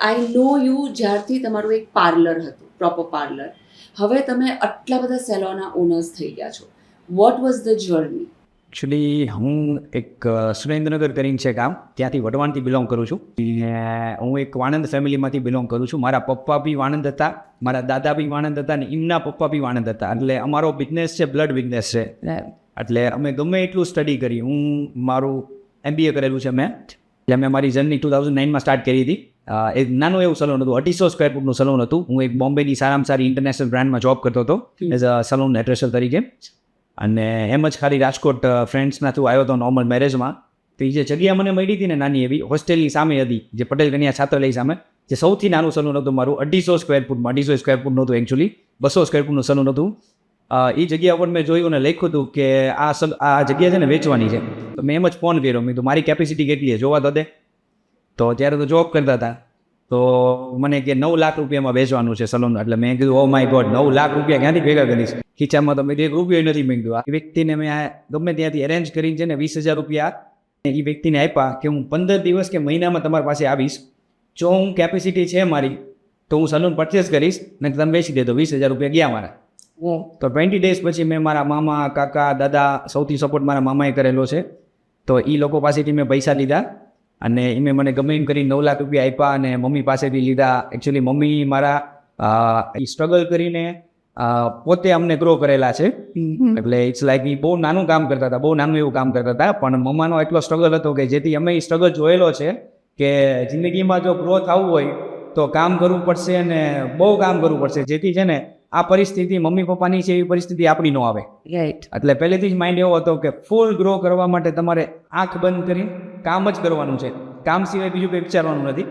આઈ નો you જ્યારથી તમારું એક પાર્લર હતું, પ્રોપર પાર્લર, હવે તમે આટલા બધા સેલોના ઓનર્સ થઈ ગયા છો. What was the journey? Actually હું એક સુરેન્દ્રનગર કરીને છે ગામ, ત્યાંથી વઢવાણથી બિલોંગ કરું છું. અને હું એક વાણંદ ફેમિલીમાંથી બિલોંગ કરું છું. મારા પપ્પા બી વાણંદ હતા, મારા દાદા બી વાણંદ હતા, અને એમના પપ્પા બી વાણંદ હતા. એટલે અમારો બિઝનેસ છે, બ્લડ બિઝનેસ છે. એટલે અમે ગમે એટલું સ્ટડી કરી. હું મારું MBA કરેલું છે મેં. એટલે મેં મારી જર્ની 2009માં સ્ટાર્ટ કરી હતી. એક નાનું એવું સલૂન હતું, 250 સ્ક્વેર ફૂટનું સલૂન હતું. હું એક બોમ્બેની સારામાં સારી ઇન્ટરનેશનલ બ્રાન્ડમાં જોબ કરતો હતો એઝ અ સલૂન એડ્રેસર તરીકે. અને એમ જ ખાલી રાજકોટ ફ્રેન્ડ્સના થ્રુ આવ્યો હતો નોર્મલ મેરેજમાં. તો એ જે જગ્યા મને મળી હતી ને નાની એવી, હોસ્ટેલની સામે હતી, જે પટેલ કન્યા છાત્રાલય સામે, જે સૌથી નાનું સલૂન હતું મારું, 250 સ્ક્વેર ફૂટમાં. 250 સ્ક્વેર ફૂટનું હતું એકચ્યુઅલી, 200 સ્ક્વેર ફૂટનું સલૂન હતું. એ જગ્યા પર મેં જોયું અને લખ્યું હતું કે આ જગ્યા છે ને વેચવાની છે. તો મેં એમ જ ફોન કર્યો, મેં કીધું મારી કેપેસિટી કેટલી છે જોવા તો દે. તો ત્યારે તો જોબ કરતા હતા, તો મને કે 9 લાખ રૂપિયામાં વેચવાનું છે સલૂન. એટલે મેં કીધું ઓ માય ગોડ, 9 લાખ રૂપિયા ક્યાંથી ભેગા કરીશ? ખીચામાં તો મેં 1 રૂપિયો નથી. મેં કીધું આ વ્યક્તિને મેં ગમે ત્યાંથી અરેન્જ કરીને છે ને 20,000 રૂપિયા એ વ્યક્તિને આપ્યા કે હું 15 દિવસ કે મહિનામાં તમારી પાસે આવીશ. જો હું કેપેસિટી છે મારી તો હું સલૂન પરચેસ કરીશ ને તમે વેચી દે. તો 20,000 રૂપિયા ગયા મારા. તો 20 ડેઝ પછી મેં મારા મામા, કાકા, દાદા, સૌથી સપોર્ટ મારા મામાએ કરેલો છે. તો એ લોકો પાસેથી મેં પૈસા લીધા અને એમે મને ગમે એમ કરી 9 લાખ રૂપિયા આપ્યા અને મમ્મી પાસેથી લીધા. એકચ્યુઅલી મમ્મી મારા સ્ટ્રગલ કરીને પોતે અમને ગ્રો કરેલા છે. એટલે ઇટ્સ લાઈક એ બહુ નાનું કામ કરતા હતા, બહુ નાનું એવું કામ કરતા હતા, પણ મમ્માનો એટલો સ્ટ્રગલ હતો કે જેથી અમે એ સ્ટ્રગલ જોયેલો છે કે જિંદગીમાં જો ગ્રો થવું હોય તો કામ કરવું પડશે અને બહુ કામ કરવું પડશે, જેથી છે ને આ પરિસ્થિતિ મમ્મી પપ્પાની છે એવી પરિસ્થિતિ આપણી ન આવે. રાઈટ. એટલે પહેલેથી જ માઇન્ડ એવો હતો કે ફૂલ ગ્રો કરવા માટે તમારે આંખ બંધ કરી કામ જ કરવાનું છે, કામ સિવાય બીજું કંઈ વિચારવાનું નથી.